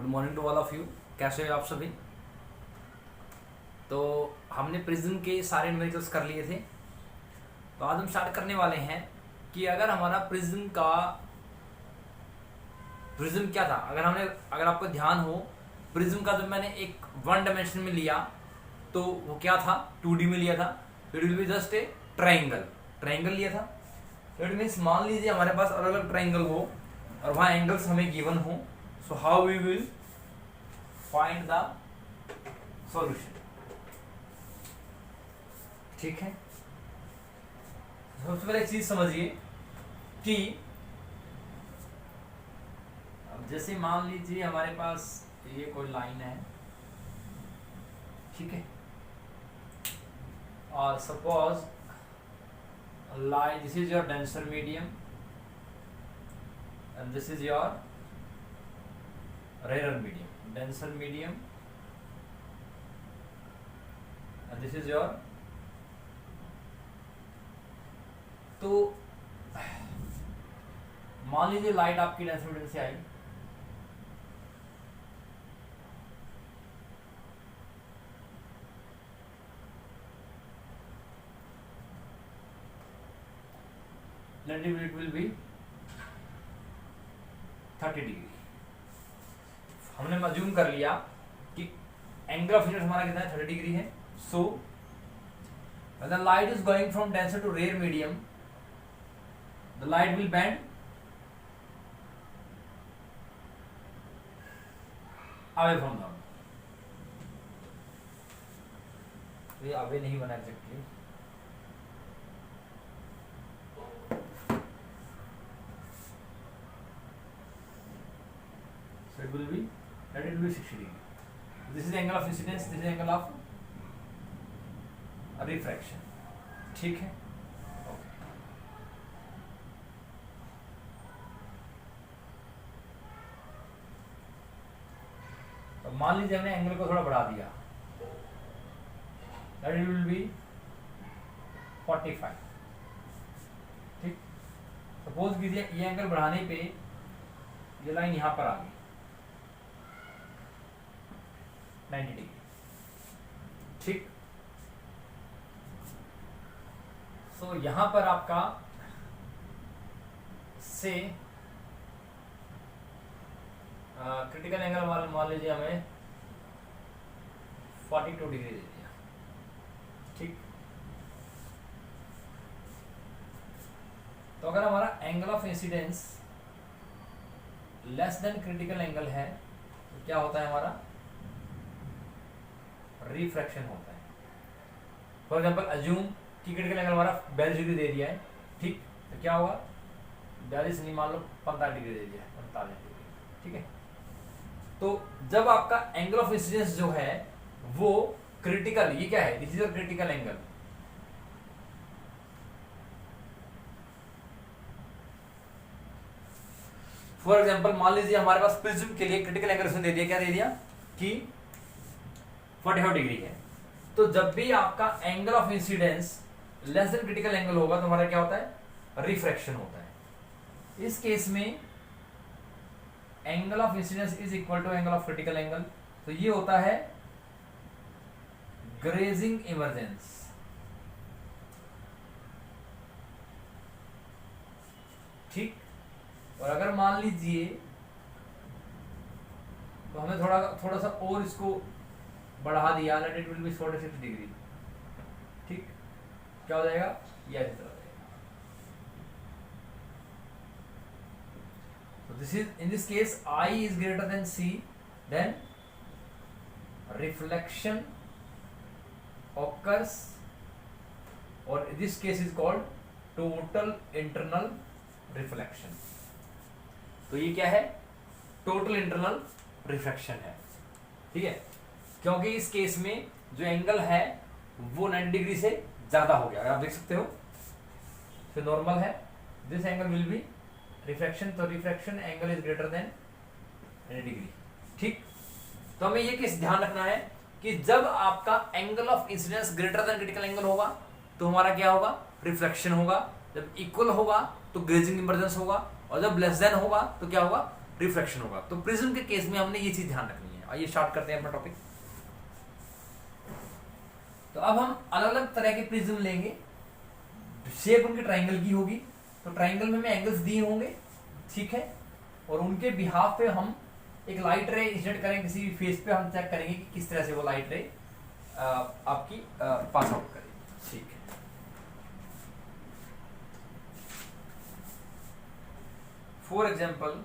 Good morning to all of you. कैसे हो आप सभी? तो हमने प्रिज्म के सारे न्यूमेरिकल्स कर लिए थे, तो आज हम स्टार्ट करने वाले हैं कि अगर हमारा प्रिज्म क्या था। अगर आपको ध्यान हो, प्रिज्म का जब मैंने एक वन डायमेंशन में लिया तो वो क्या था, 2D में लिया था। It will be just a triangle लिया था। तो इट मीन्स मान लीजिए हमारे पास अलग अलग ट्राइंगल हो और वहाँ एंगल्स हमें गिवन हो। So how we will find the solution. ठीक है, सबसे पहले एक चीज समझिए कि अब जैसे मान लीजिए हमारे पास ये कोई लाइन है, ठीक है, और suppose line, this is your denser medium and this is your rarer medium. Denser medium and this is your, तो मान लीजिए लाइट आपकी डेंसर मीडियम से आई, it will be 30 डिग्री। हमने अज्यूम कर लिया कि एंगल ऑफ इंसिडेंस हमारा कितना है, 30 डिग्री है। सो when the light is going from denser to rare medium, the light will bend away from the, ये अवे नहीं बना exactly, it will be 60 degree. This is the angle of incidence, this is the angle of refraction. ठीक है, okay. तो मान लीजिए हमने angle को थोड़ा बढ़ा दिया, that it will be 45. ठीक, सपोज कीजिए ये एंगल बढ़ाने पे ये लाइन यहाँ पर आ गई 90 डिग्री। ठीक, सो यहां पर आपका से क्रिटिकल एंगल मान लीजिए हमें 42 डिग्री दे दिया। ठीक, तो अगर हमारा angle of incidence less than critical angle है तो क्या होता है, हमारा रिफ्रैक्शन होता है। फॉर एग्जाम्पल अज्यूम कि क्रिटिकल एंगल हमारा 42 डिग्री दे दिया है। ठीक, तो क्या होगा, 42 नहीं, मान लो 45 डिग्री दे दिया है, 45 डिग्री। ठीक है, तो जब आपका एंगल ऑफ इंसिडेंस जो है वो क्रिटिकल, ये क्या है, this is your critical angle. For example मान लीजिए हमारे पास प्रिज्म के लिए क्रिटिकल एंगल उसने दे दिया, क्या दे दिया कि 45 डिग्री है। तो जब भी आपका angle of incidence less than critical angle होगा तो हमारा क्या होता है, रिफ्रैक्शन होता है। इस केस में angle of incidence is equal to angle of critical angle, तो ये होता है ग्रेजिंग इमर्जेंस। ठीक, और अगर मान लीजिए तो हमें थोड़ा सा और इसको बढ़ा दिया, let it will B 46 degree. ठीक, क्या हो जाएगा, ये ऐसे चला जाएगा। तो this is, in this case I is greater than C, then reflection occurs, or this case is called total internal reflection. तो ये क्या है, टोटल इंटरनल रिफ्रैक्शन है। ठीक है, क्योंकि इस केस में जो एंगल है वो 90 डिग्री से ज्यादा हो गया, अगर आप देख सकते हो, तो नॉर्मल है, this angle will be refraction, तो refraction angle is greater than 90 degree. ठीक, तो हमें ये किस ध्यान रखना है कि जब आपका angle of incidence greater than critical angle होगा तो हमारा क्या होगा, रिफ्लेक्शन होगा। जब इक्वल होगा तो ग्रेजिंग इमर्जेंस होगा, और जब लेस देन होगा तो क्या होगा, रिफ्लेक्शन होगा। तो प्रिज्म के केस में हमने ये चीज ध्यान रखनी है। आइए स्टार्ट करते हैं अपना टॉपिक। तो अब हम अलग अलग तरह के प्रिज्म लेंगे, शेप उनके ट्राइंगल की होगी, तो ट्राइंगल में हमें एंगल्स दिए होंगे, ठीक है, और उनके बिहाफ पे हम एक लाइट रे इंसिडेंट करेंगे किसी भी फेस पे, हम चेक करेंगे कि किस तरह से वो लाइट रे आपकी पास आउट करेगी, ठीक है। फॉर एग्जाम्पल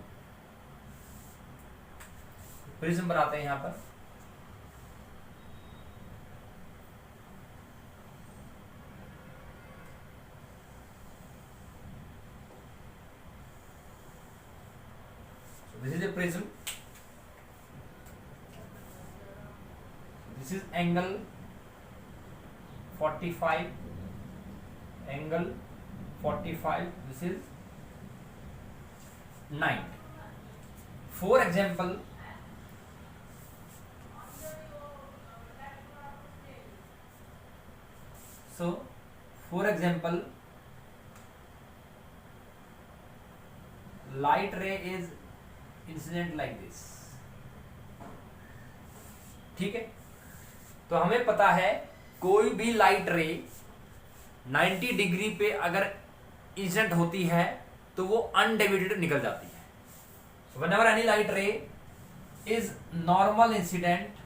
प्रिज्म बनाते हैं यहां पर, this is a prism, this is angle 45, angle 45, this is 90. For example, so for example light ray is incident like this, ठीक है। तो हमें पता है कोई भी लाइट रे 90 डिग्री पे अगर इंसिडेंट होती है तो वो अनडेविएटेड निकल जाती है। so whenever any light ray is normal incident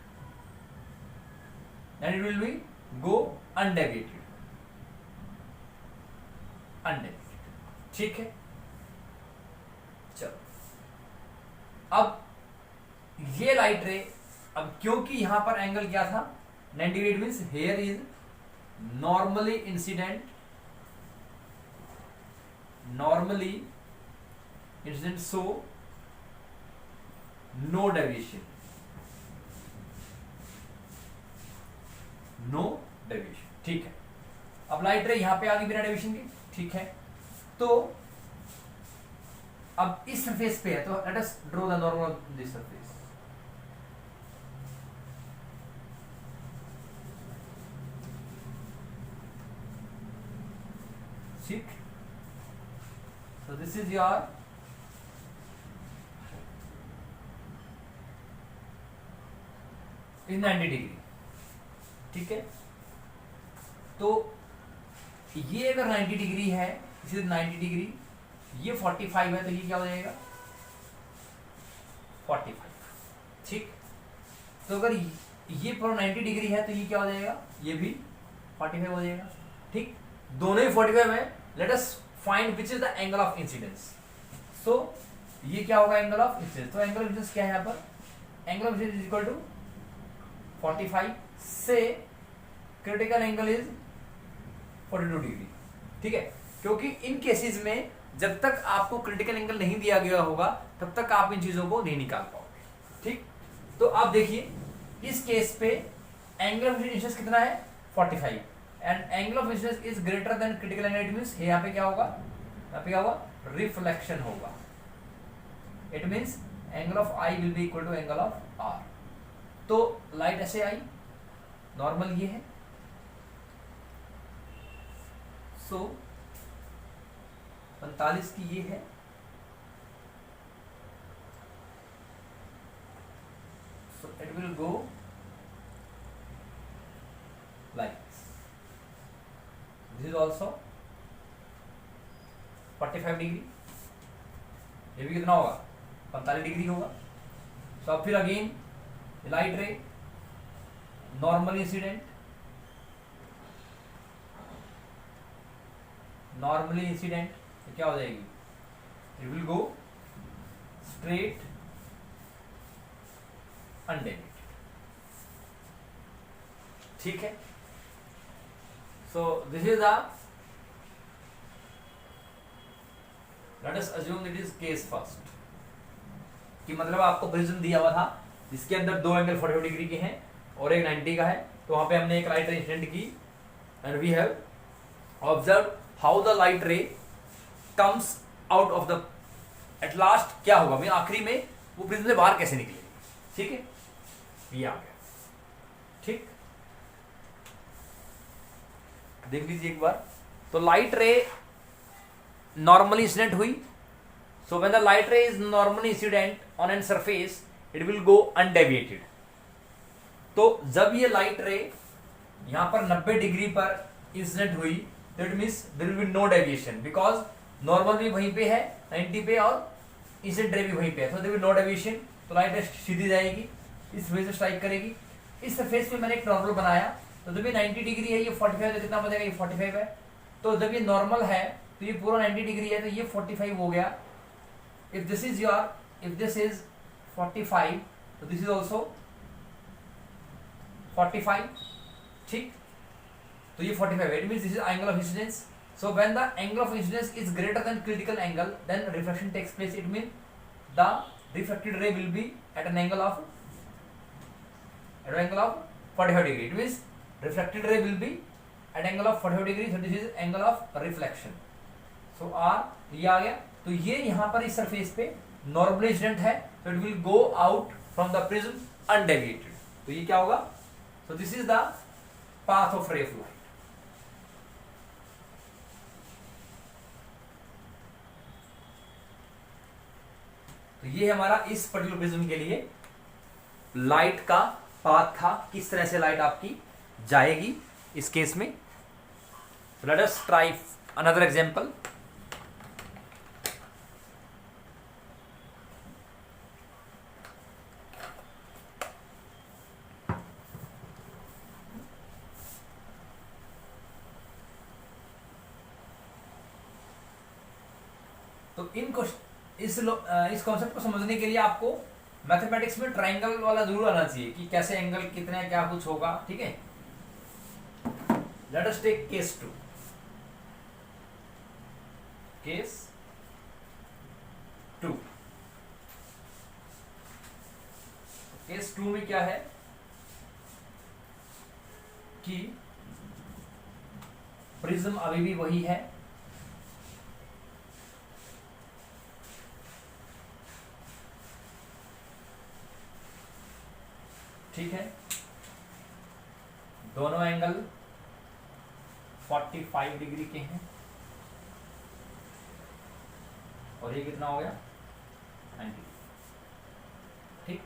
then it will be go undeviated, ठीक है। चलो अब ये लाइट रे, अब क्योंकि यहां पर एंगल क्या था 90 degree, means here is normally incident so no deviation, ठीक है। अब लाइट रे यहां पे आ गई बिना डेविएशन के, ठीक है। तो अब इस सरफेस पे है, तो let us draw the normal of this surface, ठीक। so this is your in 90 degree, ठीक है। तो ये अगर 90 डिग्री है, इसे 90 डिग्री, ये 45 है, तो ये क्या हो जाएगा 45, ठीक। तो अगर ये पूरा 90 डिग्री है तो ये क्या हो जाएगा, ये भी 45 हो जाएगा, ठीक। दोनों ही 45 है। Let us find which is the angle of incidence. So ये क्या होगा एंगल ऑफ इंसिडेंस, तो एंगल ऑफ इंसिडेंस क्या है यहाँ पर, angle of incidence is equal to 45 से क्रिटिकल एंगल इज 42 डिग्री, ठीक है। क्योंकि इन केसेस में जब तक आपको क्रिटिकल एंगल नहीं दिया गया होगा तब तक आप इन चीजों को नहीं निकाल पाओगे, ठीक। तो आप देखिए इस केस पे एंगल ऑफ इंसिडेंस कितना है 45, and angle of incidence is greater than critical angle, it means यहाँ पे क्या होगा, यहाँ पे क्या होगा रिफ्लेक्शन होगा, it means angle of I will be equal to angle of R. तो लाइट ऐसे आई, नॉर्मल ये है, सो 45 की ये है, so it will go like this. This is also 45 degree, ये भी कितना होगा 45 डिग्री होगा। so अब फिर अगेन लाइट रे नॉर्मल इंसिडेंट, नॉर्मली इंसिडेंट तो क्या हो जाएगी, it will go straight undeviated, ठीक है। So this is let us assume it is case first, कि मतलब आपको प्रिज्म दिया हुआ था जिसके अंदर दो एंगल 45 डिग्री के हैं और एक 90 का है, तो वहां पे हमने एक लाइट रे इंसिडेंट की and we have observe how the light ray comes out of the, at last क्या होगा, मैं आखिरी में वो प्रिज्म से बाहर कैसे निकलेगी, ठीक है। ये आ गया, ठीक। देख लीजिए एक बार, तो लाइट रे नॉर्मली इंसिडेंट हुई, So when the light ray is normally incident on an surface, it will go undeviated. तो जब ये लाइट रे यहाँ पर 90 डिग्री पर इंसिडेंट हुई, that means there will be no deviation, because normal भी वहीं पे है 90 पे और इंसिडेंट रे भी वहीं पे है, तो देयर विल नो डेविएशन. तो लाइट रे सीधी जाएगी, इस वजह से स्ट्राइक करेगी. इस सरफेस पे मैंने एक नॉर्मल बनाया, तो जब ये 90 डिग्री है, ये 45 है, तो कितना बचेगा, ये 45 है. तो जब ये नॉर्मल है तो ये पूरा 90 डिग्री है, तो ये 45 हो गया. इफ दिस इज 45, तो दिस इज ऑल्सो 45. ठीक, तो ये 45 है. It means this is angle of incidence. So when the angle of incidence is greater than critical angle, then reflection takes place. It mean the reflected ray will be at an angle of 45 degree. It means reflected ray will be at angle of 45 degree. So this is angle of reflection. So R ये आ गया. तो ये यहाँ पर इस surface पे normal incident है, तो it will go out from the prism undeviated. तो ये क्या होगा, so this is the path of ray of light. तो ये हमारा इस पर्टिकुलर प्रिज्म के लिए लाइट का पाथ था, किस तरह से लाइट आपकी जाएगी इस केस में. Let us try another example. तो इस कॉन्सेप्ट को समझने के लिए आपको मैथमेटिक्स में ट्राइंगल वाला जरूर आना चाहिए कि कैसे एंगल कितने क्या कुछ होगा. ठीक है, let us take case 2. Case 2 case 2 में क्या है कि प्रिज्म अभी भी वही है, ठीक है. दोनों एंगल 45 डिग्री के हैं, और ये कितना हो गया 90. ठीक,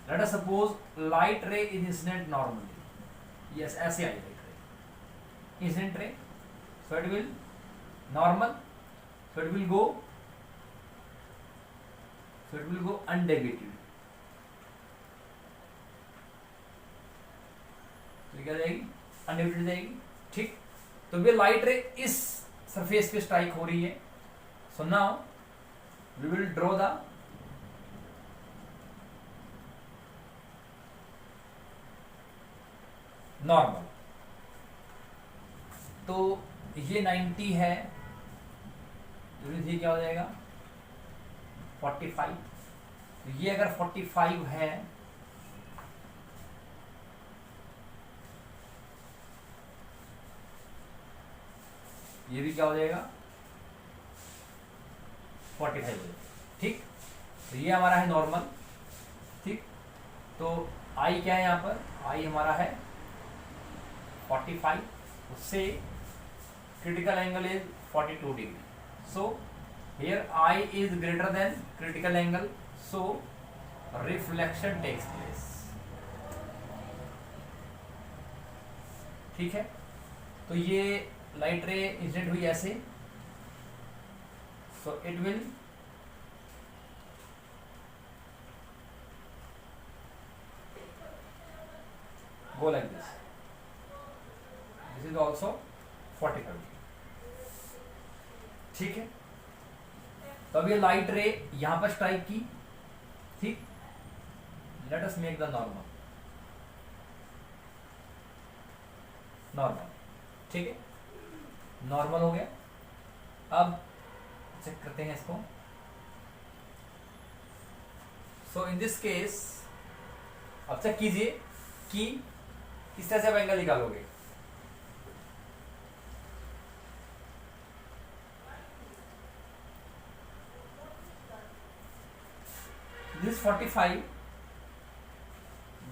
let us suppose light ray is incident normally. Yes, ऐसे आई light ray incident ray, so it will normal, so it will go undeviated. तो क्या जाएगी, अनडेविएटेड जाएगी. ठीक, तो ये लाइट रे इस सरफेस पे स्ट्राइक हो रही है. So now we will draw the normal. तो ये 90 है, तो ये क्या हो जाएगा 45. तो ये अगर 45 है, ये भी क्या हो जाएगा 45 हो जाएगा. ठीक, तो ये हमारा है नॉर्मल. ठीक, तो आई क्या है यहाँ पर, आई हमारा है 45, उससे critical angle is 42 degree. So here I is greater than critical angle, so reflection takes place. ठीक है, तो ये लाइट रे इंसिडेंट हुई ऐसे, so it will go like this. This is also 45. ठीक है, तो अब ये लाइट रे यहां पर स्ट्राइक की. ठीक, let us make the normal. ठीक है, नॉर्मल हो गया. अब चेक करते हैं इसको. सो इन दिस केस अब चेक कीजिए कि किस तरह से आप एंगल निकालोगे. दिस 45,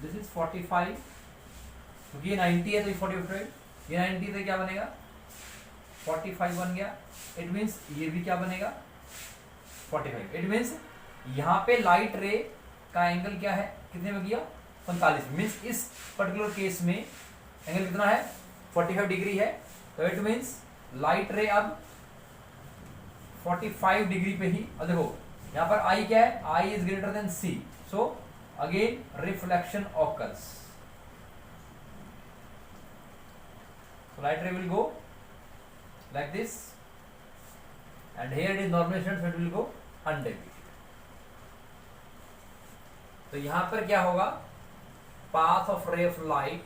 दिस इज 45, क्योंकि ये 90 है तो ये 45, ये 90 तो क्या बनेगा 45 बन गया. इट मीन्स ये भी क्या बनेगा 45। इट मीन्स यहाँ पे लाइट रे का एंगल क्या है, कितने में गया 45। मीन्स इस पर्टिकुलर केस में एंगल कितना है 45 डिग्री है। तो इट मीन्स लाइट रे अब 45 डिग्री पे ही, और देखो यहाँ पर आई क्या है, I is greater than C, so again reflection occurs. So light ray will go like this, and here it is normal incident, so it will go undeviated. तो यहां पर क्या होगा, path of ray of light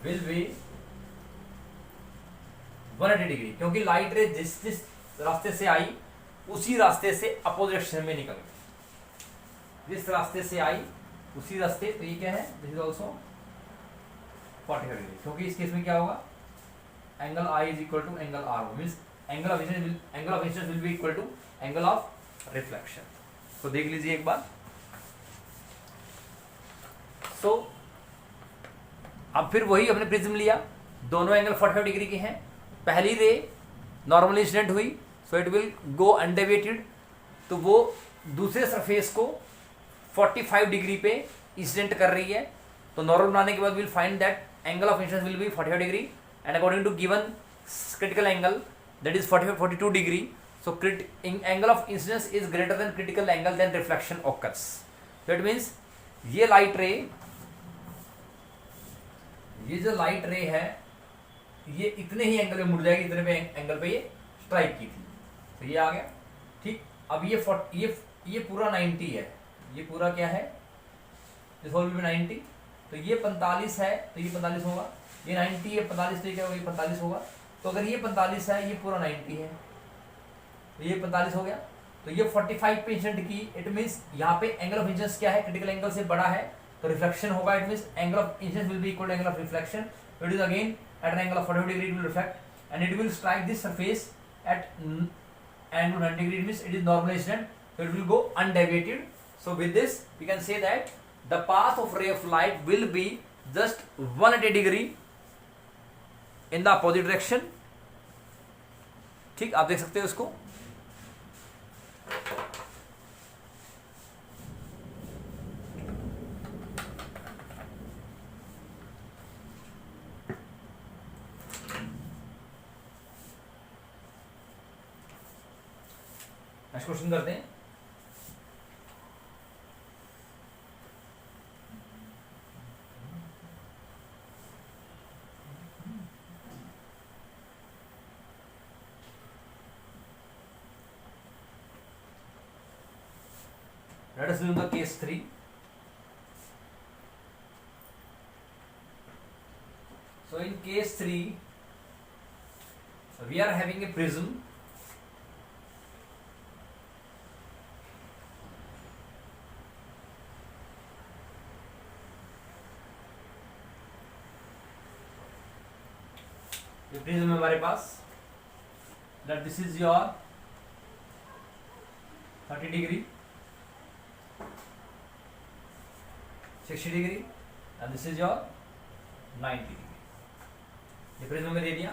will be 180 degree, क्योंकि light रे जिस जिस रास्ते से आई उसी रास्ते से अपोजिट डायरेक्शन में निकल गई, जिस रास्ते से आई उसी रास्ते। तो ये क्या है, दिस इज ऑल्सो 45 डिग्री, क्योंकि इस केस में क्या होगा, angle I is equal to angle R, means angle of incidence will be equal to angle of reflection. तो देख लीजिए एक बार। सो अब फिर वही हमने प्रिज्म लिया, दोनों एंगल 45 डिग्री के हैं। पहली रे नॉर्मल इंसिडेंट हुई, सो इट विल गो अनडेविएटेड, तो वो दूसरे सरफेस को 45 डिग्री पे इंसिडेंट कर रही है। तो नॉर्मल बनाने के बाद will find that angle of incidence will be 45 degree, and according to given critical angle that is 42 degree, so angle of incidence is greater than critical angle, then reflection occurs. That means ये light ray, ये जो light रे है ये इतने ही angle पे मुड़ जाएगी, इतने पे एंगल पे ये स्ट्राइक की थी, तो ये आ गया ठीक। अब ये पूरा 90 है, ये पूरा क्या है, दिस होल विल बी 90, तो ये 45 है, तो ये 45 होगा, ये 90 है 45, तो ये क्या होगा, ये 45 होगा। तो अगर ये 45 है, ये पूरा 90 है, तो ये 45 हो गया। तो ये 45 पे इंसिडेंट की, इट मीन्स यहाँ पे एंगल ऑफ इंसिडेंस क्या है, क्रिटिकल एंगल से बड़ा है, तो रिफ्लेक्शन होगा। It means angle of incidence will be equal to angle of reflection, it is again at an angle of 45 degree, it will reflect and it will strike this surface at angle 90 degree, it means it is normal incident, so it will go undeviated. So with this we can say that the path of ray of light will be just 180 degree in the opposite direction. ठीक, आप देख सकते हो इसको। Next question करते हैं। Let us do the case 3. So in case 3, we are having a prism ये prism है हमारे पास, that this is your 30 degree, 60 degree and this is your 90 degree. ये प्रिज्म में दे दिया।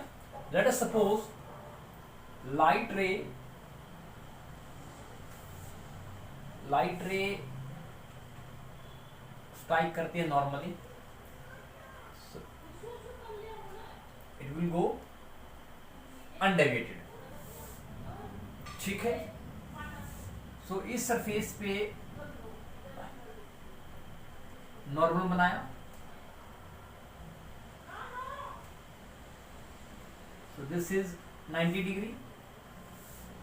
लेट अस सपोज लाइट रे strike करती है normally, it will go undeviated, ठीक है। सो इस सरफेस पे नॉर्मल बनाया, सो दिस इज 90 डिग्री,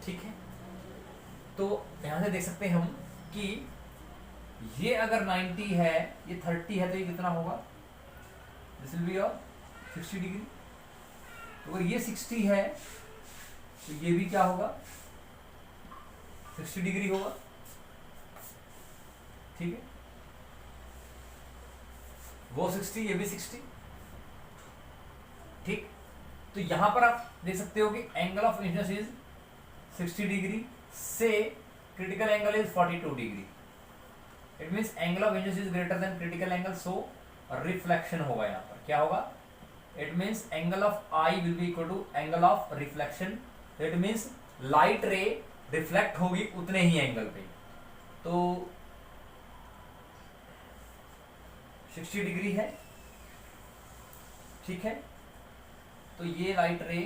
ठीक है। तो यहां से देख सकते हैं हम कि ये अगर 90 है, ये 30 है, तो ये कितना होगा, this will be your 60 degree. तो अगर ये 60 है तो ये भी क्या होगा, 60 डिग्री होगा, ठीक है। वो 60, ये भी 60, ठीक। तो यहां पर आप देख सकते हो कि angle of incidence is 60 degree से critical angle is 42 degree. It means angle of incidence is greater than critical angle, so reflection होगा। यहां पर क्या होगा, it means angle of I will be equal to angle of reflection. It means light ray reflect होगी उतने ही angle पे। तो 60 degree है, ठीक है। तो ये लाइट रे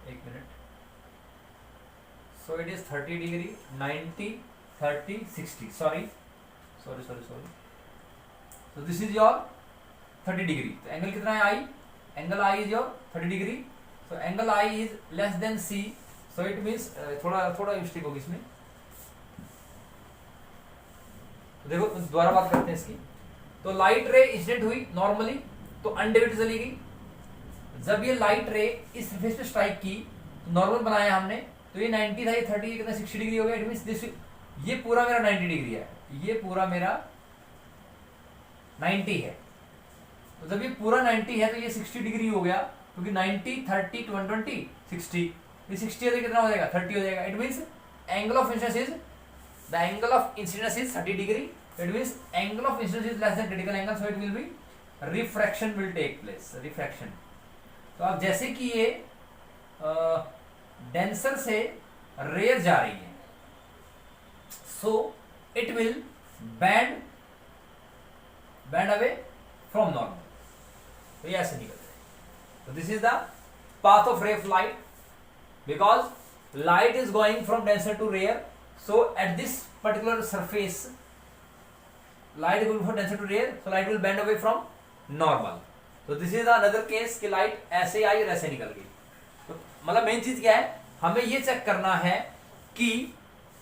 एक मिनट, so it is 30 degree, 90, 30, 60, sorry, so this is your 30 degree. तो एंगल कितना है I, angle I is your 30 degree. so angle I is less than C, so it means थोड़ा मिस्टेक होगी इसमें। तो देखो दोबारा बात करते हैं इसकी। तो लाइट रे इंसिडेंट हुई नॉर्मली, तो अनडिवाइडेड चली गई। जब ये लाइट रे इस सरफेस पे स्ट्राइक की तो नॉर्मल बनाया हमने, तो ये 90 था, ये 30, ये कितना 60 डिग्री हो गया। इट मींस दिस, ये पूरा मेरा 90 डिग्री है, ये पूरा मेरा 90 है। तो जब ये पूरा 90 है तो ये 60 डिग्री हो गया, क्योंकि 90, 30, 20, 60, ये 60 है तो कितना हो जाएगा, 30 हो जाएगा। It means angle of incidence is, the angle of incidence is 30 degree. It means angle of incidence is less than critical angle, so it will be refraction will take place, refraction. तो अब जैसे कि ये denser से rare जा रही है, so it will bend away from normal. तो ये ऐसे निकल जाए। तो this is the path of ray of light, because light is going from denser to rare, so at this particular surface light will go from denser to rare, so light will bend away from normal. तो this is another case कि light ऐसे आई और ऐसे निकल गई। तो मतलब main चीज क्या है, हमें ये चेक करना है कि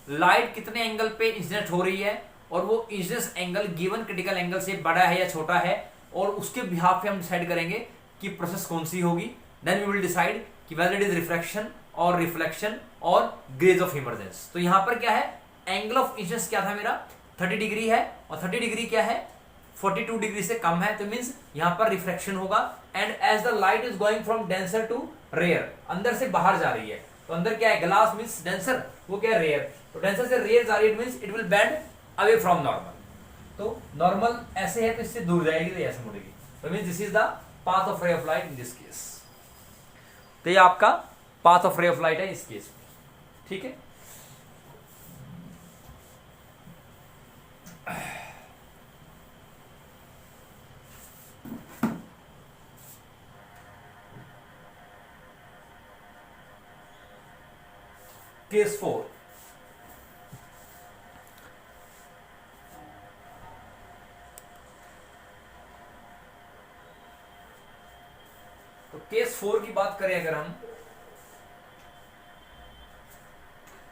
लाइट कितने एंगल पे इंसिडेंट हो रही है, और वो incidence angle given critical angle से बड़ा है या छोटा है, और उसके बिहाफ पे हम डिसाइड करेंगे कि प्रोसेस कौन सी होगी। देन वी विल डिसाइड कि वेदर इट इज रिफ्रैक्शन और रिफ्लेक्शन और ग्रेज ऑफ इमर्जेंस। तो यहां पर क्या है, एंगल ऑफ इंसिडेंस क्या था मेरा, 30 डिग्री है, और 30 डिग्री क्या है, 42 डिग्री से कम है, तो मींस यहां पर रिफ्रैक्शन होगा। And as the light is going from denser to rare, अंदर से बाहर जा रही है, तो अंदर क्या है, ग्लास मींस डेंसर, वो क्या है, रेयर। तो डेंसर से रेयर जा रही है, it means it will bend away from normal. तो नॉर्मल ऐसे है तो इससे दूर जाएगी, तो ऐसे मुड़ेगी। तो means this is the path of ray of light in this case. तो ये आपका path of ray of light है इस केस में, ठीक है। केस 4, तो केस 4 की बात करें अगर हम,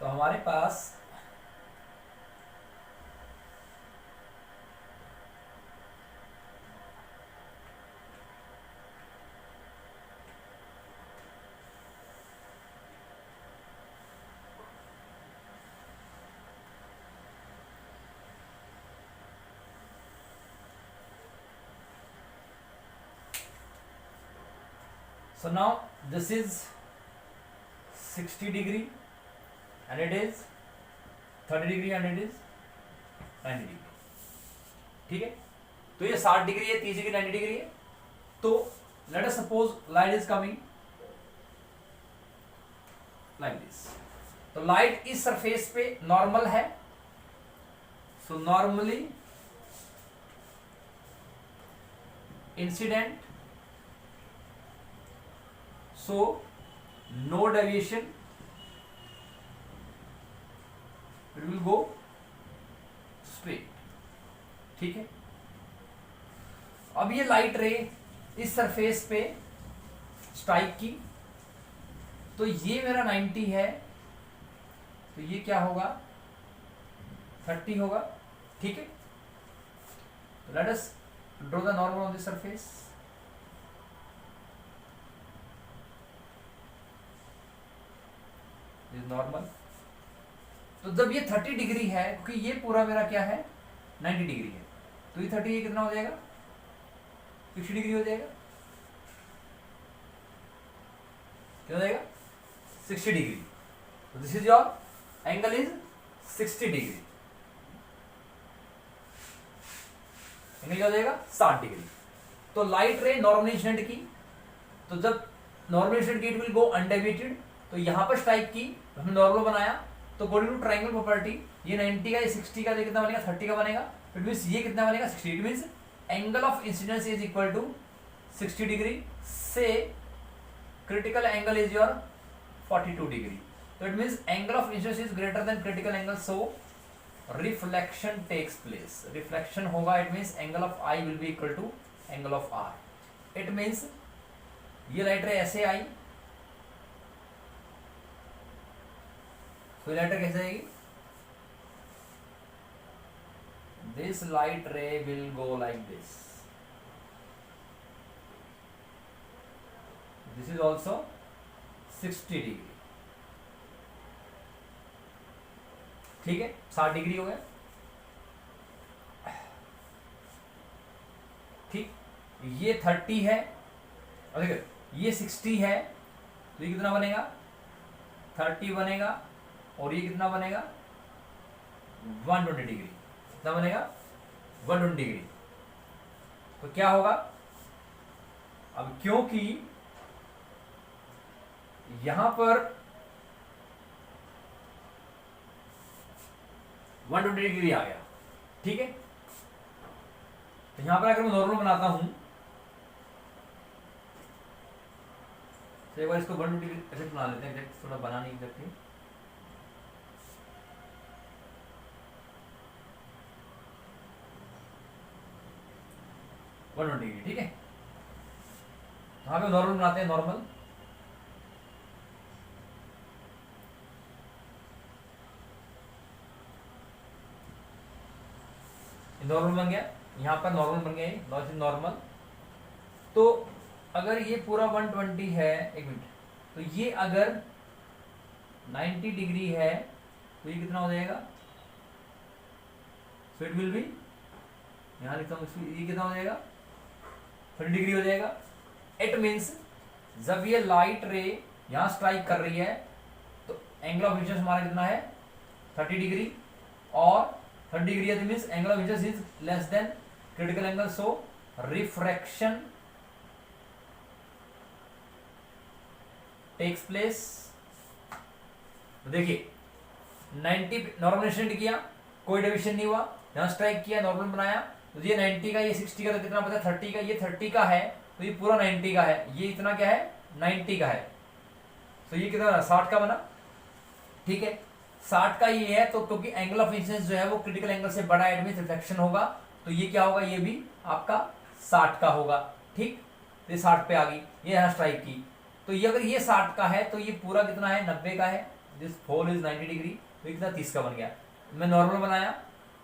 तो हमारे पास so now this is 60 degree and it is 30 degree and it is 90 degree, ठीक है। तो ये 60 डिग्री है, 30 डिग्री, 90 डिग्री है। तो late us suppose light is coming like this. तो लाइट इस सरफेस पे नॉर्मल है, so normally incident, so no deviation, it will go straight, ठीक है। अब ये लाइट रे इस सरफेस पे स्ट्राइक की, तो ये मेरा 90 है, तो ये क्या होगा, 30 होगा, ठीक है। Let us draw the normal on this surface. Normal. तो जब ये 30 डिग्री है, क्योंकि ये पूरा मेरा क्या है, 90 डिग्री है, तो ये 30 कितना हो जाएगा, 60 डिग्री हो जाएगा, क्या हो जाएगा, 60 डिग्री। तो this is your angle is 60 degree. Angle क्या हो जाएगा 60 डिग्री। तो लाइट रे नॉर्मली इंसिडेंट की, तो जब नॉर्मली इंसिडेंट की इट विल गो अनडेविएटेड, तो यहां पर स्ट्राइक की, हमने नॉर्मल बनाया, तो अकॉर्डिंग टू ट्रायंगल प्रॉपर्टी ये 90 का, ये 60 का, ये कितना बनेगा 30 का बनेगा। इट मींस ये कितना बनेगा 60। It means angle of incidence is equal to 60 degree से critical angle is your 42 degree. तो it means angle of incidence is greater than critical angle, so reflection takes place. Reflection होगा, it means angle of I will be equal to angle of R. It means ये light ray ऐसे आई, तो light ray कैसे आएगी, this light ray will go like this, this is also 60 degree, ठीक है 60 degree हो गया, ठीक। ये 30 है और देखिए ये 60 है, तो ये कितना बनेगा 30 बनेगा, और ये कितना बनेगा 120 डिग्री, कितना बनेगा 120 डिग्री। तो क्या होगा अब, क्योंकि यहां पर 120 डिग्री आ गया, ठीक है। तो यहां पर अगर मैं नॉर्मल बनाता हूं, तो एक बार इसको 120 डिग्री ऐसे बना लेते हैं, एग्जैक्ट थोड़ा बना नहीं एग्जैक्टली, डिग्री, ठीक है। यहां पे नॉर्मल बनाते हैं, नॉर्मल, नॉर्मल बन गया, यहां पर नॉर्मल बन गया, नॉर्मल। तो अगर ये पूरा 120 है, एक मिनट, तो ये अगर 90 डिग्री है, तो ये कितना हो जाएगा, सो इट विल बी, यहां लिखता हूं, ये कितना हो जाएगा 30 डिग्री हो जाएगा। इट मीन्स जब ये लाइट रे यहां स्ट्राइक कर रही है, तो एंगल ऑफ इंसिडेंस हमारा कितना है 30 डिग्री, और 30 डिग्री है, means angle of incidence is less than critical angle, so refraction takes place. देखिए 90 नॉर्मल इंसिडेंट किया, कोई डेविएशन नहीं हुआ, यहां स्ट्राइक किया, नॉर्मल बनाया, तो ये 90 का, ये 60 का, तो कितना बचा 30 का, ये 30 का है, तो ये पूरा 90 का है, ये इतना क्या है 90 का है, तो ये कितना बना 60 का बना, ठीक है। 60 का ये है, तो क्योंकि एंगल ऑफ इंसिडेंस जो है वो क्रिटिकल एंगल से बड़ा है, एडमिट रिफ्लेक्शन होगा, तो ये क्या होगा, ये भी आपका 60 का होगा, ठीक। तो ये 60 पे आ गई, ये यहां स्ट्राइक की, तो ये अगर ये 60 का है, तो ये पूरा कितना है 90 का है, दिस होल इज 90 डिग्री, तो कितना 30 का बन गया। मैं नॉर्मल बनाया,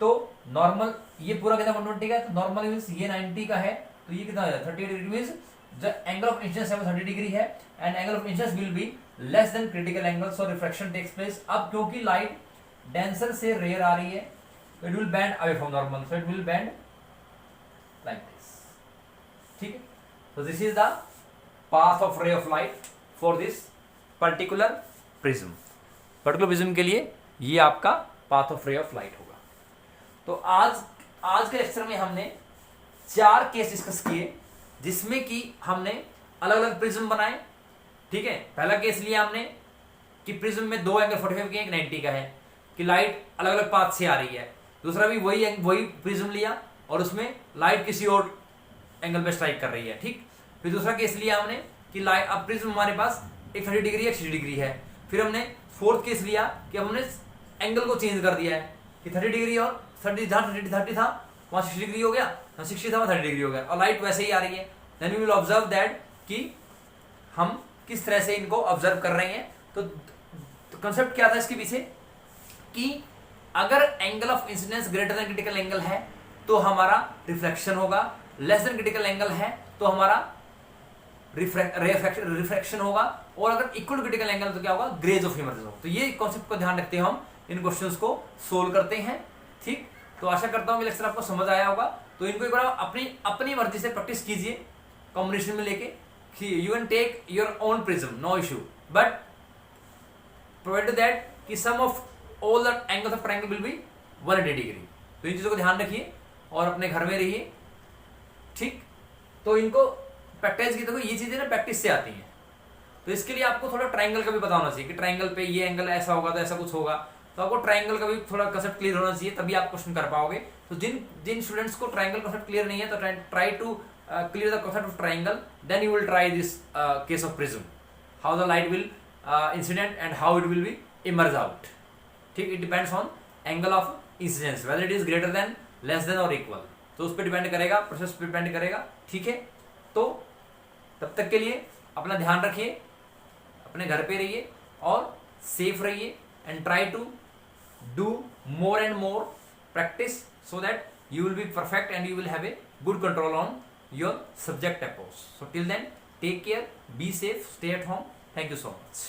तो नॉर्मल ये पूरा कितना 120 का है, तो नॉर्मल मींस ये 90 का है, तो ये कितना हो जाएगा 30 degree, means the angle of incidence है वो 30 डिग्री है, and angle of incidence will be less than critical angle, so refraction takes place. अब क्योंकि लाइट डेंसर से रेयर आ रही है, तो it will bend away from normal, so it will bend like this, ठीक है। तो this is the path of ray of light for this particular prism. Particular prism के लिए ये आपका path of ray of light होगा। तो आज के लेक्चर में हमने 4 केस डिस्कस किए, जिसमें कि हमने अलग अलग प्रिज्म बनाए, ठीक है। पहला केस लिया हमने कि प्रिज्म में 2 एंगल 45 के, एक 90 का है, कि लाइट अलग अलग पाथ से आ रही है। दूसरा भी वही प्रिज्म लिया, और उसमें लाइट किसी और एंगल में स्ट्राइक कर रही है, ठीक। फिर दूसरा केस लिया हमने कि लाइट, अब प्रिज्म हमारे पास एक 30 डिग्री, एक 60 डिग्री है। फिर हमने फोर्थ केस लिया कि हमने एंगल को चेंज कर दिया है, कि 30 डिग्री और 30, जहां 30 था वहां 60 डिग्री हो गया, 60 था वहां 30 डिग्री हो गया, और लाइट वैसे ही आ रही है। Then we will observe that कि हम किस तरह से इनको ऑब्जर्व कर रहे हैं। तो कंसेप्ट क्या था इसके पीछे, कि अगर angle of incidence greater than critical angle है तो हमारा रिफ्लेक्शन होगा, लेस देन क्रिटिकल एंगल है तो हमारा रिफ्रैक्शन होगा, और अगर इक्वल क्रिटिकल एंगल तो क्या होगा, ग्रेज ऑफ इमर्जन होगा। तो ये कॉन्सेप्ट को ध्यान रखते हैं, हम इन क्वेश्चंस को सोल्व करते हैं, ठीक। तो आशा करता हूं कि लेक्चर आपको समझ आया होगा। तो इनको एक बार अपनी मर्जी से प्रैक्टिस कीजिए, कॉम्बिनेशन में लेके, you can take your own prism, no issue, but provided that कि sum of all the angles of triangle will be 180 degree. तो इन चीजों को ध्यान रखिए और अपने घर में रहिए, ठीक, तो इनको प्रैक्टिस की, देखो ये चीजें ना प्रैक्टिस से आती हैं। तो इसके लिए आपको थोड़ा ट्राइंगल का भी पता होना चाहिए कि ट्राइंगल पे ये एंगल ऐसा होगा तो ऐसा कुछ होगा, तो आपको ट्राइंगल का भी थोड़ा कंसेप्ट क्लियर होना चाहिए, तभी आप क्वेश्चन कर पाओगे। तो जिन स्टूडेंट्स को ट्राइंगल कंसेप्ट क्लियर नहीं है तो try to clear the concept of triangle, then you will try this case of prism, how the light will incident and how it will be emerge out. ठीक, it depends on angle of incidence, whether it is greater than, less than और equal, तो उस पर depend करेगा, process पर depend करेगा। ठीक है, तो तब तक के लिए अपना ध्यान रखिए, अपने घर पे रहिए और सेफ रहिए, and try to do more and more practice so that you will be perfect and you will have a good control on your subject approach. So till then, take care, be safe, stay at home. Thank you so much.